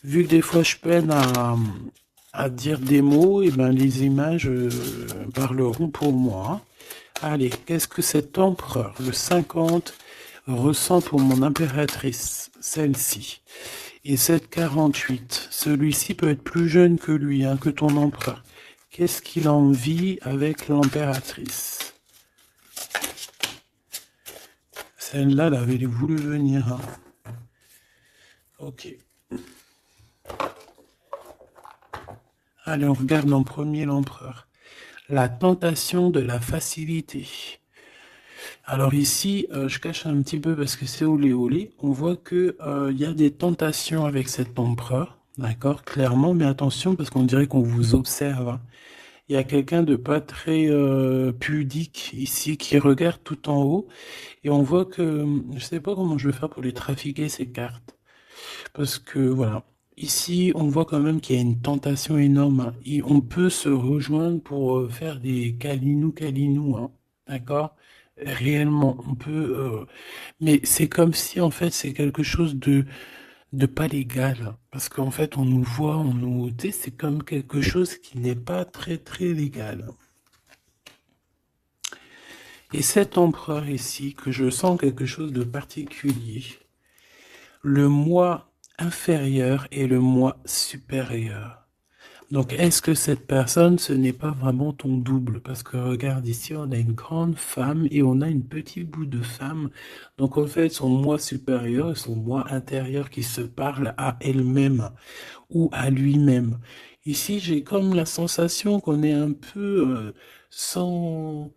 Vu que des fois je peine à dire des mots, et ben les images parleront pour moi. Allez, qu'est-ce que cet empereur, le 50, ressent pour mon impératrice, celle-ci? Et cette 48, celui-ci peut être plus jeune que lui, hein, que ton empereur. Qu'est-ce qu'il a envie avec l'impératrice? Celle-là, elle avait voulu venir, hein. Ok. Allez, on regarde en premier l'empereur. La tentation de la facilité. Alors ici, je cache un petit peu parce que c'est olé. On voit que il y a des tentations avec cet empereur, d'accord, clairement, mais attention parce qu'on dirait qu'on vous observe, hein. Il y a quelqu'un de pas très pudique ici qui regarde tout en haut et on voit que je sais pas comment je vais faire pour les trafiquer ces cartes parce que voilà. Ici, on voit quand même qu'il y a une tentation énorme, hein. Et on peut se rejoindre pour faire des câlinous, hein. D'accord? Réellement, on peut. Mais c'est comme si, en fait, c'est quelque chose de pas légal. Parce qu'en fait, on nous voit, tu sais, c'est comme quelque chose qui n'est pas très, très légal. Et cet empereur ici, que je sens quelque chose de particulier, le moi inférieur et le moi supérieur. Donc, est-ce que cette personne, ce n'est pas vraiment ton double? Parce que regarde ici, on a une grande femme et on a une petite bout de femme. Donc, en fait, son moi supérieur et son moi intérieur qui se parlent à elle-même ou à lui-même. Ici, j'ai comme la sensation qu'on est un peu sans...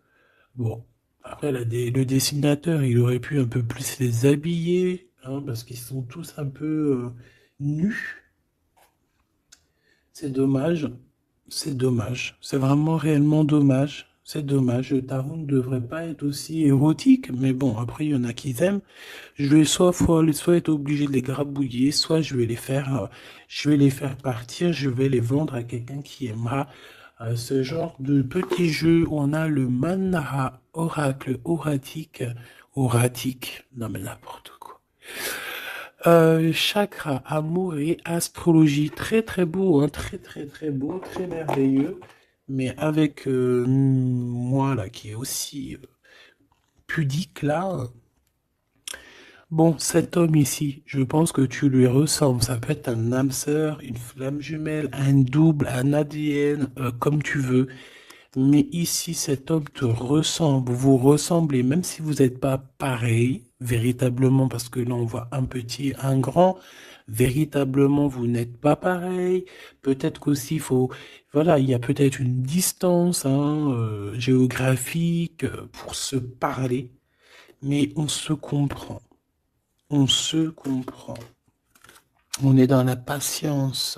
Bon, après, le dessinateur, il aurait pu un peu plus les habiller, hein, parce qu'ils sont tous un peu nus. C'est dommage, c'est dommage, c'est vraiment réellement dommage, c'est dommage. Le tarot ne devrait pas être aussi érotique, mais bon, après il y en a qui aiment. Je vais soit être obligé de les grabouiller, soit je vais les faire partir, je vais les vendre à quelqu'un qui aimera ce genre de petit jeu. On a le Manara Oracle Oratique, non mais n'importe quoi. Chakra, amour et astrologie. Très très beau, hein, très très très beau, très merveilleux. Mais avec moi là qui est aussi pudique là. Bon, cet homme ici, je pense que tu lui ressembles. Ça peut être un âme sœur, une flamme jumelle, un double, un ADN, comme tu veux. Mais ici, cet homme te ressemble, vous ressemblez, même si vous n'êtes pas pareil, véritablement, parce que là, on voit un petit, un grand, véritablement, vous n'êtes pas pareil. Peut-être qu'aussi, voilà, il y a peut-être une distance, hein, géographique, pour se parler, mais on se comprend. On se comprend. On est dans la patience,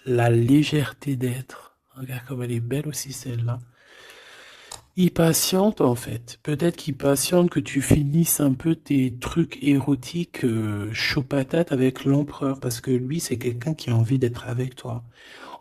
la légèreté d'être. Regarde comme elle est belle aussi, celle-là. Il patiente en fait. Peut-être qu'il patiente que tu finisses un peu tes trucs érotiques chaud patate avec l'empereur parce que lui c'est quelqu'un qui a envie d'être avec toi.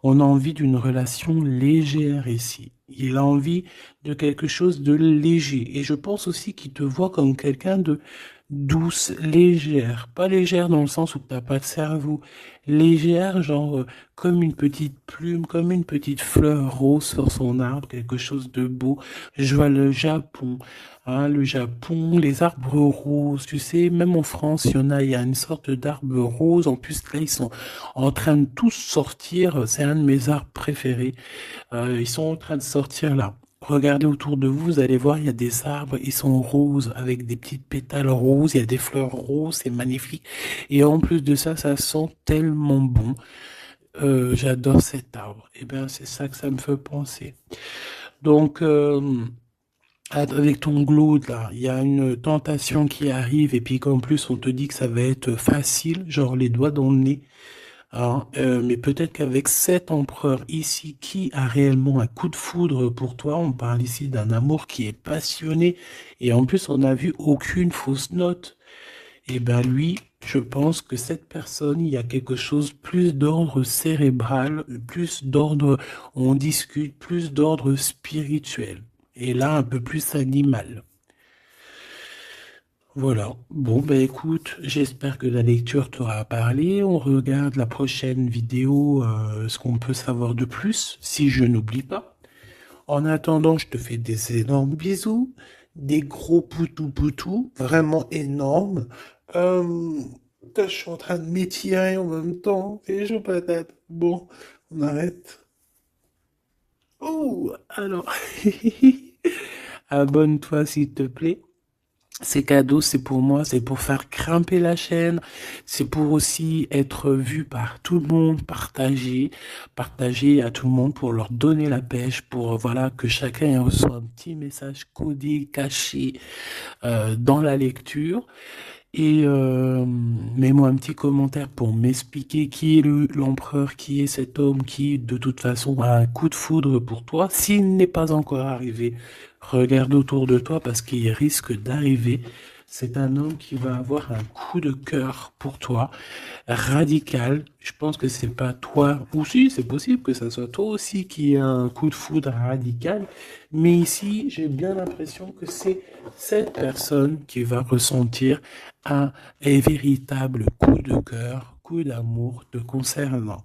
On a envie d'une relation légère ici. Il a envie de quelque chose de léger. Et je pense aussi qu'il te voit comme quelqu'un de douce, légère. Pas légère dans le sens où tu n'as pas de cerveau. Légère, genre comme une petite plume, comme une petite fleur rose sur son arbre, quelque chose de beau. Je vois le Japon. Hein, le Japon, les arbres roses, tu sais, même en France, il y a une sorte d'arbre rose. En plus, là, ils sont en train de tous sortir. C'est un de mes arbres préférés. Ils sont en train de sortir là. Regardez autour de vous, vous allez voir, il y a des arbres, ils sont roses, avec des petites pétales roses, il y a des fleurs roses, c'est magnifique. Et en plus de ça, ça sent tellement bon. J'adore cet arbre. Et bien, c'est ça que ça me fait penser. Donc, avec ton glaude là, il y a une tentation qui arrive, et puis qu'en plus, on te dit que ça va être facile, genre les doigts dans le nez. Alors, mais peut-être qu'avec cet empereur ici qui a réellement un coup de foudre pour toi, on parle ici d'un amour qui est passionné et en plus on n'a vu aucune fausse note. Et ben lui, je pense que cette personne, il y a quelque chose plus d'ordre cérébral, plus d'ordre, on discute, plus d'ordre spirituel. Et là, un peu plus animal. Voilà. Bon, ben écoute, j'espère que la lecture t'aura parlé. On regarde la prochaine vidéo, ce qu'on peut savoir de plus, si je n'oublie pas. En attendant, je te fais des énormes bisous, des gros poutous, vraiment énormes. Euh, je suis en train de m'étirer en même temps, et je patate. Bon, on arrête. Oh, alors, abonne-toi s'il te plaît. Ces cadeaux, c'est pour moi, c'est pour faire grimper la chaîne, c'est pour aussi être vu par tout le monde, partager à tout le monde pour leur donner la pêche, pour voilà que chacun reçoit un petit message codé, caché dans la lecture. Et mets-moi un petit commentaire pour m'expliquer qui est l'empereur, qui est cet homme qui, de toute façon, a un coup de foudre pour toi. S'il n'est pas encore arrivé, regarde autour de toi parce qu'il risque d'arriver. C'est un homme qui va avoir un coup de cœur pour toi, radical. Je pense que c'est pas toi, ou si, c'est possible que ça soit toi aussi qui a un coup de foudre radical. Mais ici, j'ai bien l'impression que c'est cette personne qui va ressentir un véritable coup de cœur, coup d'amour te concernant.